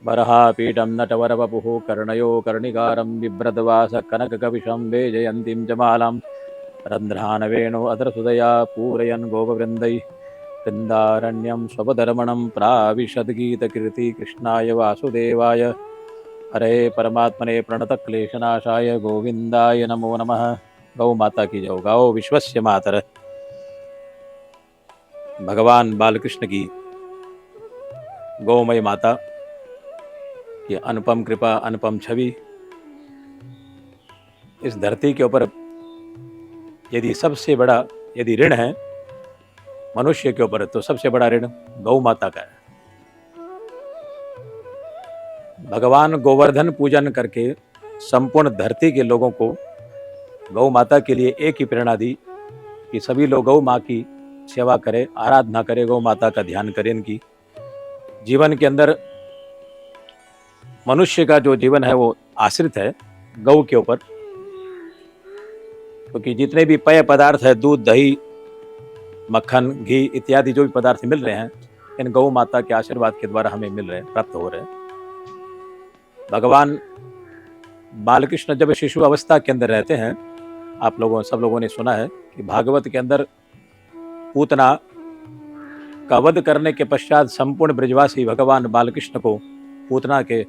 बर्हापीठं नटवरवपुः कर्णयो कर्णिकारं बिभ्रद्वासः कनककपिशं वेजयन्तीं च मालां रन्ध्रानवेणो अधरसुदया पूरयन् गोपवृन्दैः वृन्दारण्यं स्वपदरमणं प्राविशद्गीतकीर्ति कृष्णाय वासुदेवाय हरे परमात्मने प्रणतक्लेशनाशाय गोविंदाय नमो नमः। गौ माता की जय। गौ विश्वस्य मातर। भगवान बालकृष्ण की गौमय माता की अनुपम कृपा, अनुपम छवि इस धरती के ऊपर यदि सबसे बड़ा यदि ऋण है मनुष्य के ऊपर, तो सबसे बड़ा ऋण गौ माता का है। भगवान गोवर्धन पूजन करके संपूर्ण धरती के लोगों को गौ माता के लिए एक ही प्रेरणा दी कि सभी लोग गौ माँ की सेवा करें, आराधना करें, गौ माता का ध्यान करें। इनकी जीवन के अंदर मनुष्य का जो जीवन है वो आश्रित है गौ के ऊपर, क्योंकि जितने भी पेय पदार्थ है, दूध, दही, मक्खन, घी इत्यादि जो भी पदार्थ मिल रहे हैं, इन गौ माता के आशीर्वाद के द्वारा हमें मिल रहे हैं, प्राप्त हो रहे हैं। भगवान बालकृष्ण जब शिशु अवस्था के अंदर रहते हैं, आप लोगों सब लोगों ने सुना है कि भागवत के अंदर पूतना का वध करने के पश्चात संपूर्ण ब्रजवासी भगवान बालकृष्ण को पूतना के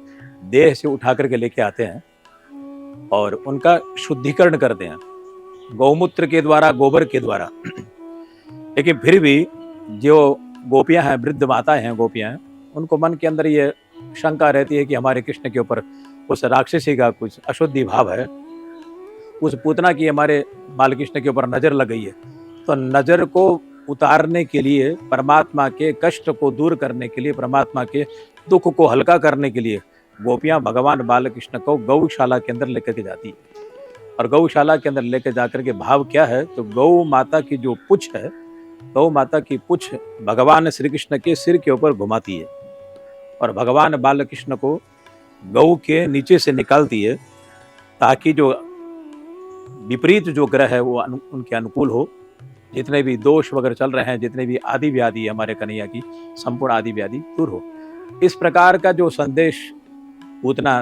देह से उठा करके लेके आते हैं और उनका शुद्धिकरण करते हैं गौमूत्र के द्वारा, गोबर के द्वारा। लेकिन फिर भी जो गोपियां हैं, वृद्ध माताएं हैं, गोपियां हैं, उनको मन के अंदर ये शंका रहती है कि हमारे कृष्ण के ऊपर उस राक्षसी का कुछ अशुद्धि भाव है, उस पूतना की हमारे बालकृष्ण के ऊपर नजर लग गई है। तो नजर को उतारने के लिए, परमात्मा के कष्ट को दूर करने के लिए, परमात्मा के दुख को हल्का करने के लिए गोपियां भगवान बालकृष्ण को गौशाला के अंदर लेकर के जाती है। और गौशाला के अंदर लेकर जाकर के भाव क्या है, तो गौ माता की जो पुछ है, गौ माता की पुछ भगवान श्री कृष्ण के सिर के ऊपर घुमाती है और भगवान बालकृष्ण को गौ के नीचे से निकालती है, ताकि जो विपरीत जो ग्रह है वो उनके अनुकूल हो। जितने भी दोष वगैरह चल रहे हैं, जितने भी आदि व्याधि है हमारे कन्हैया की, संपूर्ण आदि व्याधि दूर हो। इस प्रकार का जो संदेश पूतना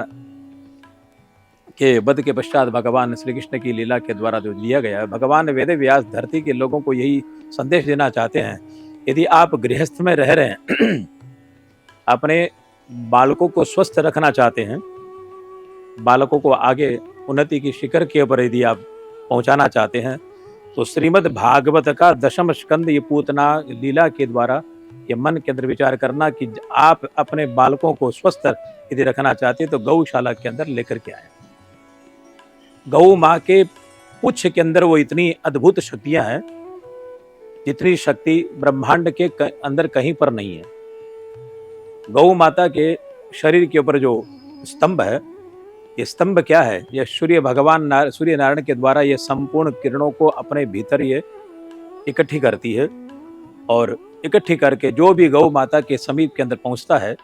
के वध के पश्चात भगवान श्री कृष्ण की लीला के द्वारा जो दिया गया है, भगवान वेद व्यास धरती के लोगों को यही संदेश देना चाहते हैं। यदि आप गृहस्थ में रह रहे हैं, अपने बालकों को स्वस्थ रखना चाहते हैं, बालकों को आगे उन्नति की शिखर के ऊपर यदि आप पहुंचाना चाहते हैं, तो श्रीमद् भागवत का 10वां स्कंद ये पूतना लीला के द्वारा ये मन के अंदर विचार करना कि आप अपने बालकों को स्वस्थ यदि रखना चाहते हैं तो गौशाला के अंदर लेकर के आए। गौ माँ के पुच्छ के अंदर वो इतनी अद्भुत शक्तियां हैं जितनी शक्ति ब्रह्मांड के अंदर कहीं पर नहीं है। गौ माता के शरीर के ऊपर जो स्तंभ है, ये स्तंभ क्या है, यह सूर्य भगवान सूर्य नारायण के द्वारा ये संपूर्ण किरणों को अपने भीतर ये इकट्ठी करती है और इकट्ठी करके जो भी गौ माता के समीप के अंदर पहुंचता है,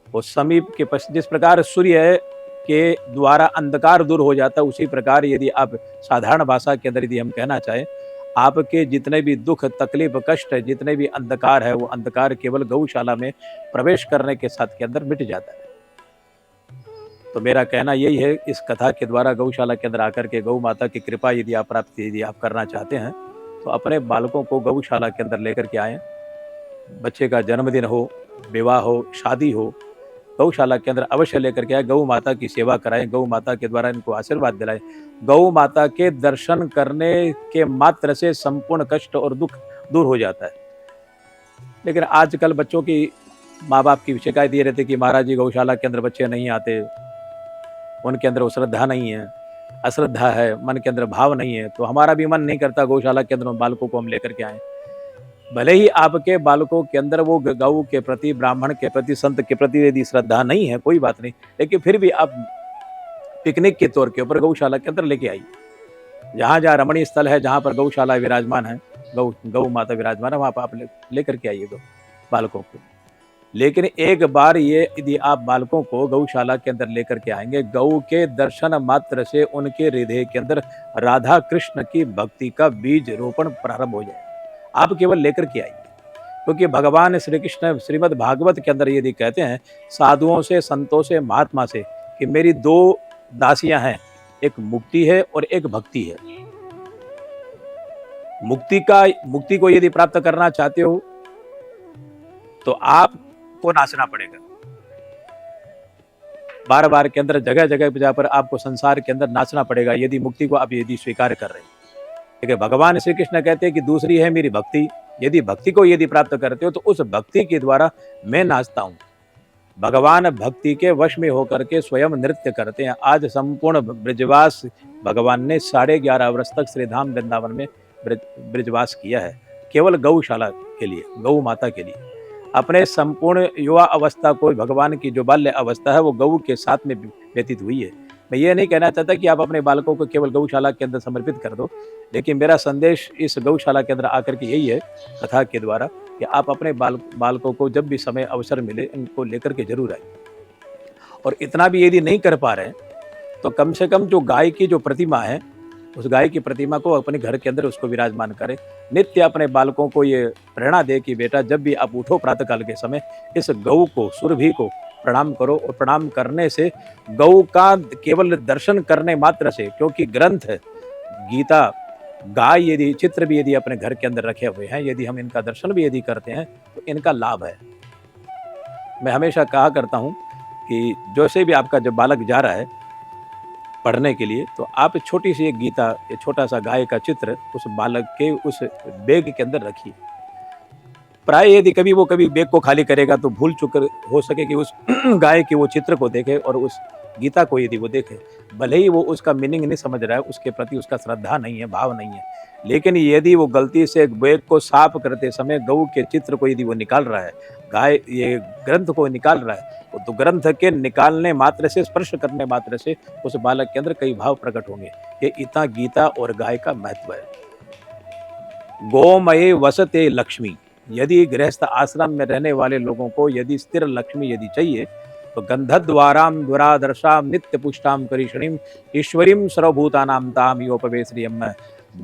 वो समीप के जिस प्रकार सूर्य के द्वारा अंधकार दूर हो जाता है, उसी प्रकार यदि आप साधारण भाषा के अंदर यदि हम कहना चाहें, आपके जितने भी दुख, तकलीफ, कष्ट, जितने भी अंधकार है, वो अंधकार केवल गौशाला में प्रवेश करने के साथ के अंदर मिट जाता है। तो मेरा कहना यही है, इस कथा के द्वारा गौशाला के अंदर आकर के गौ माता की कृपा यदि आप प्राप्त यदि आप करना चाहते हैं, तो अपने बालकों को गौशाला के अंदर लेकर के आएँ। बच्चे का जन्मदिन हो, विवाह हो, शादी हो, गौशाला के अंदर अवश्य लेकर के आए। गौ माता की सेवा कराएं, गौ माता के द्वारा इनको आशीर्वाद दिलाएं। गौ माता के दर्शन करने के मात्र से संपूर्ण कष्ट और दुख दूर हो जाता है। लेकिन आजकल बच्चों की माँ बाप की शिकायत ये रहती है कि महाराज जी गौशाला के अंदर बच्चे नहीं आते, उनके अंदर वो श्रद्धा नहीं है, अश्रद्धा है, मन के अंदर भाव नहीं है। तो हमारा भी मन नहीं करता गौशाला के अंदर बालकों को हम लेकर के आए। भले ही आपके बालकों के अंदर वो गौ के प्रति, ब्राह्मण के प्रति, संत के प्रति यदि श्रद्धा नहीं है, कोई बात नहीं, लेकिन फिर भी आप पिकनिक के तौर के ऊपर गौशाला के अंदर लेके आइए। जहाँ जहाँ रमणीय स्थल है, जहाँ पर गौशाला विराजमान है, गौ माता विराजमान है, वहाँ पर आप लेकर के आइए बालकों को। लेकिन एक बार ये यदि आप बालकों को गौशाला के अंदर लेकर के आएंगे, गौ के दर्शन मात्र से उनके हृदय के अंदर राधा कृष्ण की भक्ति का बीज रोपण प्रारंभ हो जाए। आप केवल लेकर के आइए। क्योंकि भगवान श्री कृष्ण श्रीमद् भागवत के अंदर यदि कहते हैं साधुओं से, संतों से, महात्मा से कि मेरी दो दासियां हैं, एक मुक्ति है और एक भक्ति है। मुक्ति को यदि प्राप्त करना चाहते हो तो आपको नाचना पड़ेगा। बार बार के अंदर, जगह जगह पे जाकर आपको संसार के अंदर नाचना पड़ेगा यदि मुक्ति को आप यदि स्वीकार कर रहे हैं। लेकिन भगवान श्री कृष्ण कहते हैं कि दूसरी है मेरी भक्ति। यदि भक्ति को यदि प्राप्त करते हो तो उस भक्ति के द्वारा मैं नाचता हूं। भगवान भक्ति के वश में होकर के स्वयं नृत्य करते हैं। आज संपूर्ण ब्रजवास भगवान ने 11.5 वर्ष तक श्री धाम वृंदावन में ब्रजवास किया है, केवल गौशाला के लिए, गौ माता के लिए। अपने संपूर्ण युवा अवस्था को, भगवान की जो बाल्य अवस्था है वो गौ के साथ में व्यतीत हुई है। मैं ये नहीं कहना चाहता कि आप अपने बालकों को केवल गौशाला के अंदर समर्पित कर दो, लेकिन मेरा संदेश इस गौशाला के अंदर आकर के यही है, कथा के द्वारा, कि आप अपने बालकों को जब भी समय अवसर मिले इनको लेकर के जरूर आए। और इतना भी यदि नहीं कर पा रहे तो कम से कम जो गाय की जो प्रतिमा है, उस गाय की प्रतिमा को अपने घर के अंदर उसको विराजमान करें। नित्य अपने बालकों को ये प्रेरणा दे कि बेटा जब भी आप उठो प्रातःकाल के समय, इस गौ को, सुरभि को प्रणाम करो। और प्रणाम करने से, गौ का केवल दर्शन करने मात्र से, क्योंकि ग्रंथ है गीता, गाय यदि चित्र भी यदि अपने घर के अंदर रखे हुए हैं, यदि हम इनका दर्शन भी यदि करते हैं तो इनका लाभ है। मैं हमेशा कहा करता हूं कि जैसे भी आपका जब बालक जा रहा है पढ़ने के लिए, तो आप छोटी सी एक गीता, एक छोटा सा गाय का चित्र उस बालक के उस बैग के अंदर रखिए। प्राय यदि कभी बैग को खाली करेगा तो भूल चुक हो सके कि उस गाय के वो चित्र को देखे और उस गीता को यदि वो देखे। भले ही वो उसका मीनिंग नहीं समझ रहा है, उसके प्रति उसका श्रद्धा नहीं है, भाव नहीं है, लेकिन यदि वो गलती से बैग को साफ करते समय गौ के चित्र को यदि वो निकाल रहा है, गाय ये ग्रंथ को निकाल रहा है, तो ग्रंथ के निकालने मात्र से, स्पर्श करने मात्र से उस बालक के अंदर कई भाव प्रकट होंगे। ये इतना गीता और गाय का महत्व है। गोमये वसते लक्ष्मी। यदि गृहस्थ आश्रम में रहने वाले लोगों को यदि स्थिर लक्ष्मी यदि चाहिए तो गंधद्वाराम दुरादर्शाम नित्य पुष्टाम करीषणीम ईश्वरीम सर्वभूतानाम ताम योपवेश्रियम।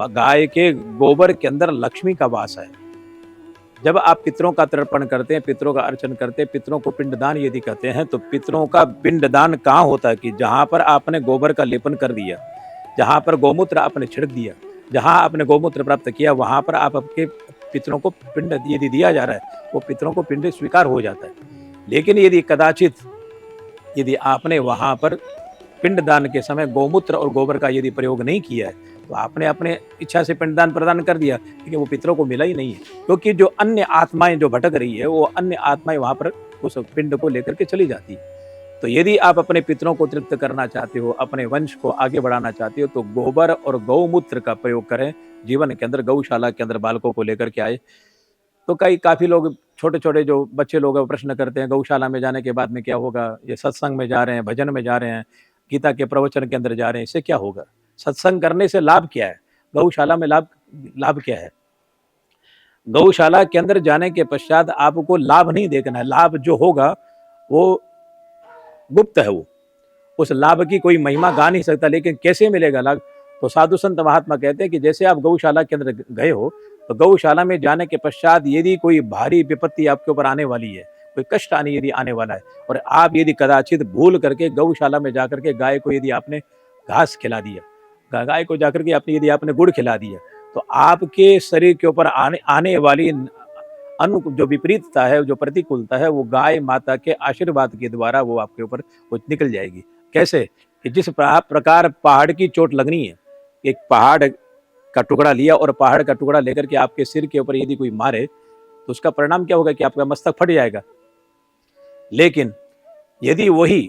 गाय के गोबर के अंदर लक्ष्मी का वास है। जब आप पितरों का तर्पण करते हैं, पितरों का अर्चन करते हैं, पितरों को पिंडदान यदि कहते हैं, तो पितरों का पिंडदान कहाँ होता है कि जहाँ पर आपने गोबर का लेपन कर दिया, जहाँ पर गौमूत्र आपने छिड़क दिया, जहाँ आपने गौमूत्र प्राप्त किया, वहाँ पर आप आपके पितरों को पिंड यदि दिया जा रहा है, वो पितरों को पिंड स्वीकार हो जाता है। लेकिन यदि कदाचित यदि आपने वहाँ पर पिंडदान के समय गौमूत्र और गोबर का यदि प्रयोग नहीं किया है, तो आपने अपने इच्छा से पिंडदान प्रदान कर दिया, लेकिन वो पितरों को मिला ही नहीं है। क्योंकि जो अन्य आत्माएं जो भटक रही है, वो अन्य आत्माएं वहाँ पर उस पिंड को लेकर के चली जाती है। तो यदि आप अपने पितरों को तृप्त करना चाहते हो, अपने वंश को आगे बढ़ाना चाहते हो, तो गोबर और गौमूत्र का प्रयोग करें जीवन के अंदर। गौशाला के अंदर बालकों को लेकर के आए। तो काफ़ी लोग, छोटे छोटे जो बच्चे लोग हैं, प्रश्न करते हैं गौशाला में जाने के बाद में क्या होगा, ये सत्संग में जा रहे हैं, भजन में जा रहे हैं, गीता के प्रवचन के अंदर जा रहे हैं, इससे क्या होगा? सत्संग करने से लाभ क्या है? गौशाला में लाभ क्या है? गौशाला के अंदर जाने के पश्चात आपको लाभ नहीं देखना है। लाभ जो होगा वो गुप्त है, वो उस लाभ की कोई महिमा गा नहीं सकता। लेकिन कैसे मिलेगा लाभ? तो साधु संत महात्मा कहते हैं कि जैसे आप गौशाला के अंदर गए हो, तो गौशाला में जाने के पश्चात यदि कोई भारी विपत्ति आपके ऊपर आने वाली है, कोई कष्ट यदि आने वाला है, और आप यदि कदाचित भूल करके गौशाला में जाकर के गाय को यदि आपने घास खिला दिया, गाय को जाकर के यदि आपने गुड़ खिला दिया, तो आपके शरीर के ऊपर आने वाली जो विपरीतता है, जो प्रतिकूलता है, वो गाय माता के आशीर्वाद के द्वारा वो आपके ऊपर वो निकल जाएगी। कैसे? कि जिस प्रकार पहाड़ की चोट लगनी है, एक पहाड़ का टुकड़ा लिया और पहाड़ का टुकड़ा लेकर के आपके सिर के ऊपर यदि कोई मारे, तो उसका परिणाम क्या होगा कि आपका मस्तक फट जाएगा। लेकिन यदि वही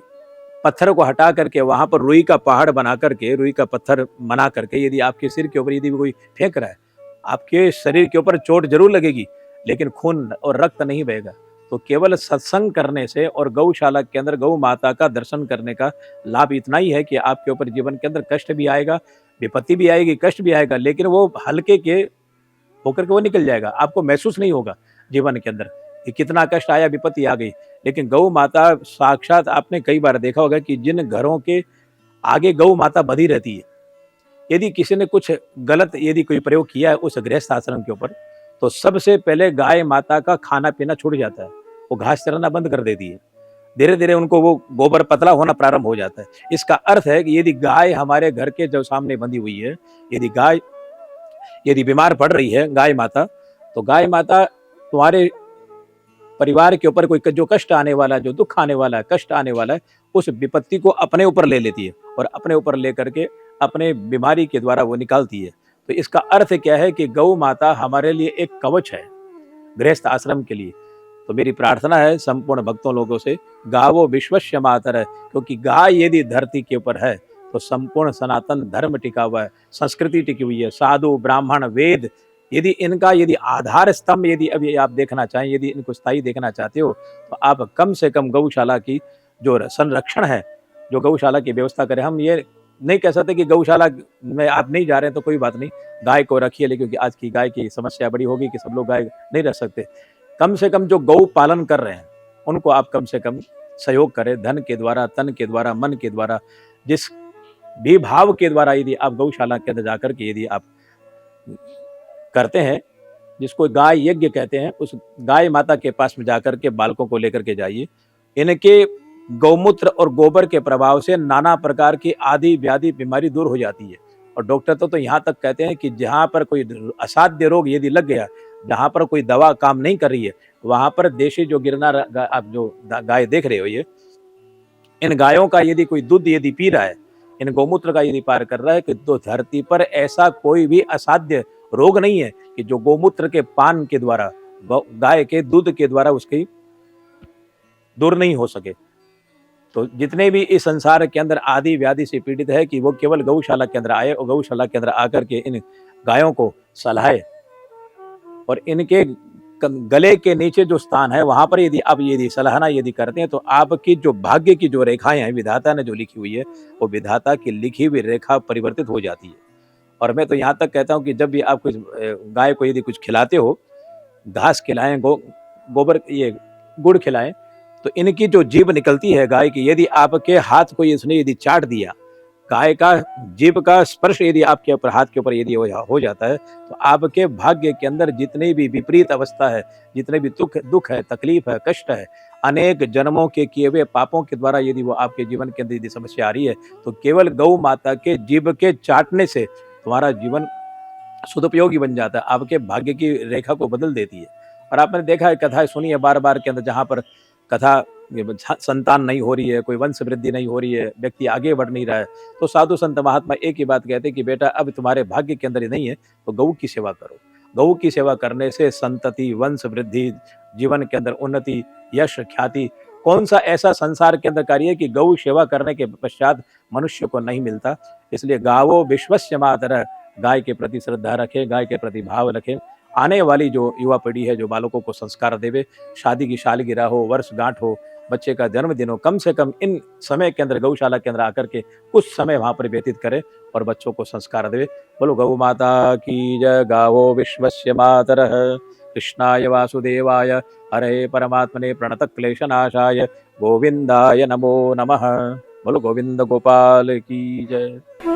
पत्थर को हटा करके वहां पर रुई का पहाड़ बना करके, रुई का पत्थर बना करके यदि आपके सिर के ऊपर यदि कोई फेंक रहा है, आपके शरीर के ऊपर चोट जरूर लगेगी, लेकिन खून और रक्त नहीं बहेगा। तो केवल सत्संग करने से और गौशाला के अंदर गौ माता का दर्शन करने का लाभ इतना ही है कि आपके ऊपर जीवन के अंदर कष्ट भी आएगा, विपत्ति भी आएगी, कष्ट भी आएगा, लेकिन वो हल्के के होकर के वो निकल जाएगा। आपको महसूस नहीं होगा जीवन के अंदर कि कितना कष्ट आया, विपत्ति आ गई। लेकिन गौ माता साक्षात, आपने कई बार देखा होगा कि जिन घरों के आगे गौ माता बधी रहती है, यदि किसी ने कुछ गलत यदि कोई प्रयोग किया है उस गृहस्थ आश्रम के ऊपर, तो सबसे पहले गाय माता का खाना पीना छूट जाता है, वो घास चराना बंद कर देती है। धीरे धीरे उनको वो गोबर पतला होना प्रारंभ हो जाता है। इसका अर्थ है कि यदि गाय हमारे घर के जो सामने बंधी हुई है, यदि गाय यदि बीमार पड़ रही है गाय माता, तो गाय माता तुम्हारे परिवार के ऊपर कोई जो कष्ट आने वाला है, जो दुख आने वाला है, कष्ट आने वाला है, उस विपत्ति को अपने ऊपर ले लेती है और अपने ऊपर लेकर के अपने बीमारी के द्वारा वो निकालती है। तो इसका अर्थ क्या है कि गौ माता हमारे लिए एक कवच है गृहस्थ आश्रम के लिए। तो मेरी प्रार्थना है संपूर्ण भक्तों लोगों से, गावो विश्वस्य मातरः, क्योंकि गाय यदि धरती के ऊपर है तो संपूर्ण सनातन धर्म टिका हुआ है, संस्कृति टिकी हुई है। साधु ब्राह्मण वेद, यदि आधार स्तंभ यदि अभी आप देखना चाहें, यदि इनको स्थायी देखना चाहते हो, तो आप कम से कम गौशाला की जो संरक्षण है, जो गौशाला की व्यवस्था करें। हम ये नहीं कह सकते कि गौशाला में आप नहीं जा रहे हैं तो कोई बात नहीं, गाय को रखिए, लेकिन क्योंकि आज की गाय की समस्या बड़ी होगी कि सब लोग गाय नहीं रख सकते। कम से कम जो गौ पालन कर रहे हैं उनको आप कम से कम सहयोग करें, धन के द्वारा, तन के द्वारा, मन के द्वारा, जिस भी भाव के द्वारा यदि आप गौशाला के अंदर जाकर के यदि आप करते हैं, जिसको गाय यज्ञ कहते हैं, उस गाय माता के पास में जाकर के बालकों को लेकर के जाइए। इनके गौमूत्र और गोबर के प्रभाव से नाना प्रकार की आदि व्याधि बीमारी दूर हो जाती है। और डॉक्टर तो यहाँ तक कहते हैं कि जहाँ पर कोई असाध्य रोग यदि लग गया, जहाँ पर कोई दवा काम नहीं कर रही है, वहाँ पर देशी जो गिरनार आप जो गाय देख रहे हो, ये इन गायों का यदि कोई दूध यदि पी रहा है, इन गौमूत्र का यदि पार कर रहा है, कि तो धरती पर ऐसा कोई भी असाध्य रोग नहीं है कि जो गौमूत्र के पान के द्वारा, गाय के दूध के द्वारा उसकी दूर नहीं हो सके। तो जितने भी इस संसार के अंदर आदि व्याधि से पीड़ित है, कि वो केवल गौशाला के अंदर आए और गौशाला के अंदर आकर के इन गायों को सलाहे, और इनके गले के नीचे जो स्थान है वहां पर यदि आप यदि सलाहना यदि करते हैं, तो आपकी जो भाग्य की जो रेखाएं हैं, विधाता ने जो लिखी हुई है, वो विधाता की लिखी हुई रेखा परिवर्तित हो जाती है। और मैं तो यहाँ तक कहता हूँ कि जब भी आप कुछ गाय को यदि कुछ खिलाते हो, घास खिलाएं, गोबर ये गुड़ खिलाएं, तो इनकी जो जीभ निकलती है गाय की, यदि आपके हाथ को इसने यदि चाट दिया, गाय का जीभ का स्पर्श यदि आपके ऊपर हाथ के ऊपर यदि हो जाता है, तो आपके भाग्य के अंदर जितनी भी विपरीत अवस्था है, जितने भी दुख है, तकलीफ है, कष्ट है, अनेक जन्मों के किए हुए पापों के द्वारा यदि वो आपके जीवन के अंदर यदि समस्या आ रही है, तो केवल गौ माता के जीभ के चाटने से तुम्हारा जीवन सदुपयोगी बन जाता है, आपके भाग्य की रेखा को बदल देती है। और आपने देखा है, कथाएं सुनी है बार बार के अंदर, जहाँ पर कथा संतान नहीं हो रही है, कोई वंश वृद्धि नहीं हो रही है, व्यक्ति आगे बढ़ नहीं रहा है, तो साधु संत महात्मा एक ही बात कहते हैं कि बेटा अब तुम्हारे भाग्य के अंदर ही नहीं है, तो गौ की सेवा करो। गौ की सेवा करने से संतति, वंश वृद्धि, जीवन के अंदर उन्नति, यश, ख्याति, कौन सा ऐसा संसार के अंदर कार्य है कि गौ सेवा करने के पश्चात मनुष्य को नहीं मिलता। इसलिए गावो विश्वस्य मातरः, गाय के प्रति श्रद्धा रखें, गाय के प्रति भाव रखें। आने वाली जो युवा पीढ़ी है, जो बालकों को संस्कार देवे, शादी की सालगिरह हो, वर्षगांठ हो, बच्चे का जन्मदिन हो, कम से कम इन समय के अंदर गौशाला के अंदर आकर के कुछ समय वहां पर व्यतीत करे और बच्चों को संस्कार देवे। बोलो गौ माता की जय। गावो विश्वस्य मातरः, कृष्णाय वासुदेवाय हरे परमात्मने प्रणत क्लेशनाशाय गोविंदाय नमो नमः। बोलो गोविंद गोपाल की जय।